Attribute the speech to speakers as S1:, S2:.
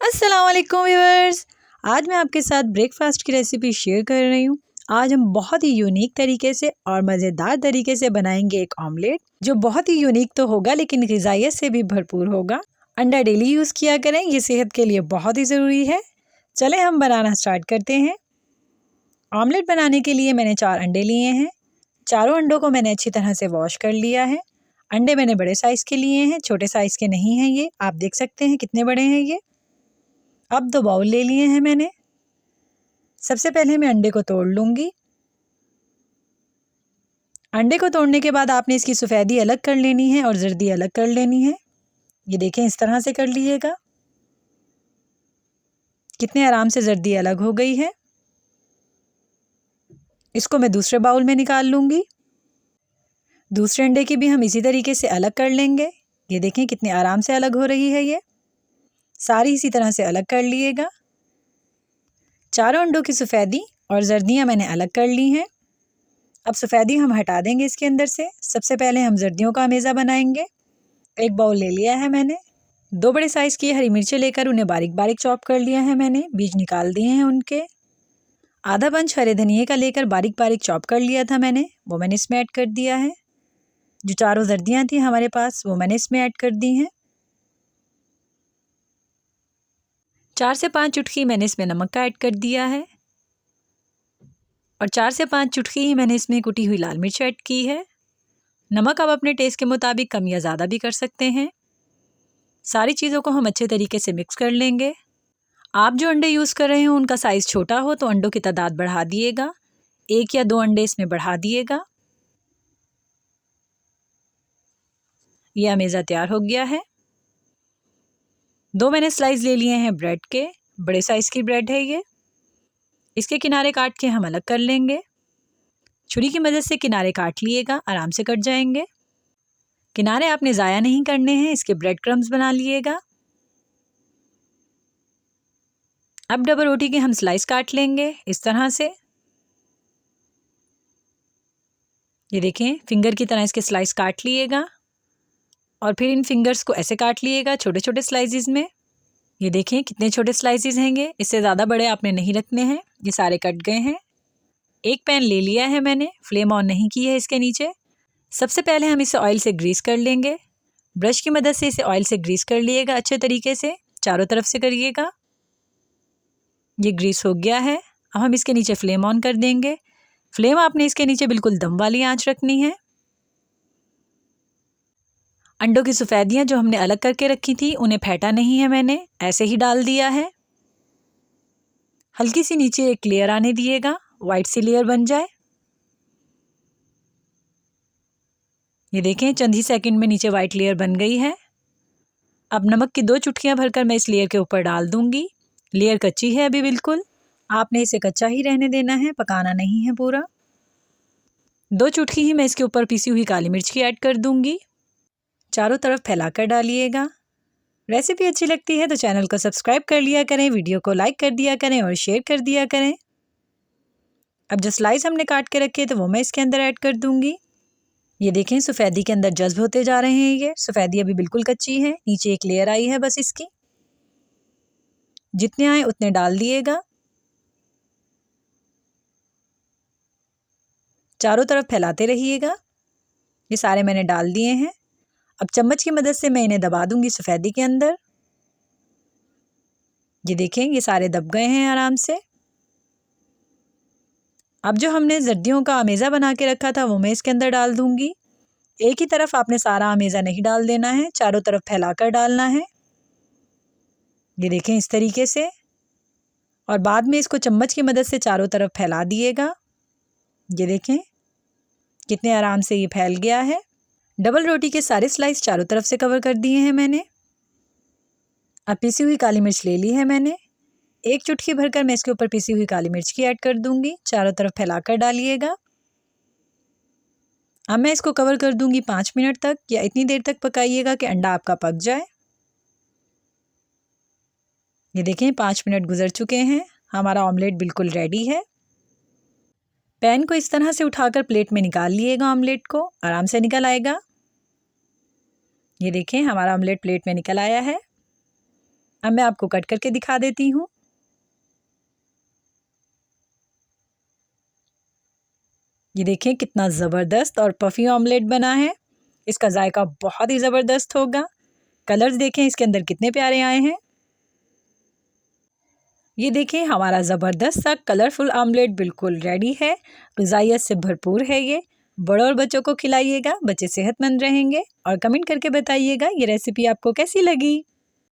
S1: अस्सलाम वालेकुम व्यूअर्स। आज मैं आपके साथ ब्रेकफास्ट की रेसिपी शेयर कर रही हूँ। आज हम बहुत ही यूनिक तरीके से और मज़ेदार तरीके से बनाएंगे एक ऑमलेट, जो बहुत ही यूनिक तो होगा लेकिन ग़िज़ाइयत से भी भरपूर होगा। अंडा डेली यूज़ किया करें, ये सेहत के लिए बहुत ही ज़रूरी है। चलें हम बनाना स्टार्ट करते हैं। ऑमलेट बनाने के लिए मैंने 4 अंडे लिए हैं। चारों अंडों को मैंने अच्छी तरह से वॉश कर लिया है। अंडे मैंने बड़े साइज़ के लिए हैं, छोटे साइज़ के नहीं हैं। ये आप देख सकते हैं कितने बड़े हैं ये। अब 2 बाउल ले लिए हैं मैंने। सबसे पहले मैं अंडे को तोड़ लूँगी। अंडे को तोड़ने के बाद आपने इसकी सफ़ेदी अलग कर लेनी है और जर्दी अलग कर लेनी है। ये देखें इस तरह से कर लीजिएगा। कितने आराम से जर्दी अलग हो गई है। इसको मैं दूसरे बाउल में निकाल लूँगी। दूसरे अंडे की भी हम इसी तरीके से अलग कर लेंगे। ये देखें कितने आराम से अलग हो रही है ये। सारी इसी तरह से अलग कर लीजिएगा। चारों अंडों की सफ़ेदी और जर्दियाँ मैंने अलग कर ली हैं। अब सफ़ेदी हम हटा देंगे इसके अंदर से। सबसे पहले हम जर्दियों का अमेज़ा बनाएंगे। एक बाउल ले लिया है मैंने। 2 बड़े साइज़ की हरी मिर्चें लेकर उन्हें बारीक बारीक चॉप कर लिया है मैंने। बीज निकाल दिए हैं उनके। आधा पंच हरे धनिए का लेकर बारीक बारीक चॉप कर लिया था मैंने, वो मैंने इसमें ऐड कर दिया है। जो चारों जर्दियाँ थी हमारे पास वो मैंने इसमें ऐड कर दी हैं। 4 से 5 चुटकी मैंने इसमें नमक का ऐड कर दिया है और 4 से 5 चुटकी ही मैंने इसमें कुटी हुई लाल मिर्च ऐड की है। नमक आप अपने टेस्ट के मुताबिक कम या ज़्यादा भी कर सकते हैं। सारी चीज़ों को हम अच्छे तरीके से मिक्स कर लेंगे। आप जो अंडे यूज़ कर रहे हो उनका साइज़ छोटा हो तो अंडों की तादाद बढ़ा दिएगा। 1 या 2 अंडे इसमें बढ़ा दिएगा। यह अमेज़ा तैयार हो गया है। 2 मैंने स्लाइस ले लिए हैं ब्रेड के, बड़े साइज़ की ब्रेड है ये। इसके किनारे काट के हम अलग कर लेंगे। छुरी की मदद से किनारे काट लिएगा, आराम से कट जाएंगे। किनारे आपने ज़ाया नहीं करने हैं, इसके ब्रेड क्रम्स बना लिएगा। अब डबल रोटी के हम स्लाइस काट लेंगे इस तरह से। ये देखें फिंगर की तरह इसके स्लाइस काट लिएगा और फिर इन फिंगर्स को ऐसे काट लिएगा छोटे छोटे स्लाइसेस में। ये देखें कितने छोटे स्लाइसेस हैंगे, इससे ज़्यादा बड़े आपने नहीं रखने हैं। ये सारे कट गए हैं। एक पैन ले लिया है मैंने, फ्लेम ऑन नहीं की है इसके नीचे। सबसे पहले हम इसे ऑयल से ग्रीस कर लेंगे। ब्रश की मदद से इसे ऑयल से ग्रीस कर लिएगा अच्छे तरीके से, चारों तरफ से करिएगा। ये ग्रीस हो गया है। अब हम इसके नीचे फ्लेम ऑन कर देंगे। फ्लेम आपने इसके नीचे बिल्कुल दम वाली आंच रखनी है। अंडों की सफ़ेदियाँ जो हमने अलग करके रखी थी उन्हें फेंटा नहीं है मैंने, ऐसे ही डाल दिया है। हल्की सी नीचे एक लेयर आने दिएगा, वाइट सी लेयर बन जाए। ये देखें चंद ही सेकंड में नीचे वाइट लेयर बन गई है। अब नमक की 2 चुटकियां भरकर मैं इस लेयर के ऊपर डाल दूंगी। लेयर कच्ची है अभी बिल्कुल, आपने इसे कच्चा ही रहने देना है, पकाना नहीं है पूरा। 2 चुटकी ही मैं इसके ऊपर पीसी हुई काली मिर्च की ऐड कर दूंगी। चारों तरफ फैलाकर डालिएगा। रेसिपी अच्छी लगती है तो चैनल को सब्सक्राइब कर लिया करें, वीडियो को लाइक कर दिया करें और शेयर कर दिया करें। अब जो स्लाइस हमने काट के रखे तो वो मैं इसके अंदर ऐड कर दूंगी। ये देखें सफ़ेदी के अंदर जज्ब होते जा रहे हैं। ये सफ़ेदी अभी बिल्कुल कच्ची है, नीचे एक लेयर आई है बस इसकी। जितने आए उतने डाल दिएगा। चारों तरफ फैलाते रहिएगा। ये सारे मैंने डाल दिए हैं। अब चम्मच की मदद से मैं इन्हें दबा दूंगी सफ़ेदी के अंदर। ये देखें ये सारे दब गए हैं आराम से। अब जो हमने जर्दियों का अमेज़ा बना के रखा था वो मैं इसके अंदर डाल दूंगी। एक ही तरफ आपने सारा अमेज़ा नहीं डाल देना है, चारों तरफ फैलाकर डालना है। ये देखें इस तरीके से। और बाद में इसको चम्मच की मदद से चारों तरफ फैला दिएगा। ये देखें कितने आराम से ये फैल गया है। डबल रोटी के सारे स्लाइस चारों तरफ से कवर कर दिए हैं मैंने। अब पीसी हुई काली मिर्च ले ली है मैंने। 1 चुटकी भरकर मैं इसके ऊपर पीसी हुई काली मिर्च की ऐड कर दूंगी। चारों तरफ फैलाकर डालिएगा। अब मैं इसको कवर कर दूंगी 5 मिनट तक, या इतनी देर तक पकाइएगा कि अंडा आपका पक जाए। ये देखें 5 मिनट गुजर चुके हैं। हमारा ऑमलेट बिल्कुल रेडी है। पैन को इस तरह से उठाकर प्लेट में निकाल लिएगा। ऑमलेट को आराम से निकल आएगा। ये देखें हमारा ऑमलेट प्लेट में निकल आया है। अब मैं आपको कट करके दिखा देती हूँ। ये देखें कितना ज़बरदस्त और पफ़ी ऑमलेट बना है। इसका जायका बहुत ही ज़बरदस्त होगा। कलर्स देखें इसके अंदर कितने प्यारे आए हैं। ये देखें हमारा ज़बरदस्त सा कलरफुल ऑमलेट बिल्कुल रेडी है। ग़िज़ाइयत से भरपूर है ये। बड़ों और बच्चों को खिलाइएगा, बच्चे सेहतमंद रहेंगे। और कमेंट करके बताइएगा ये रेसिपी आपको कैसी लगी।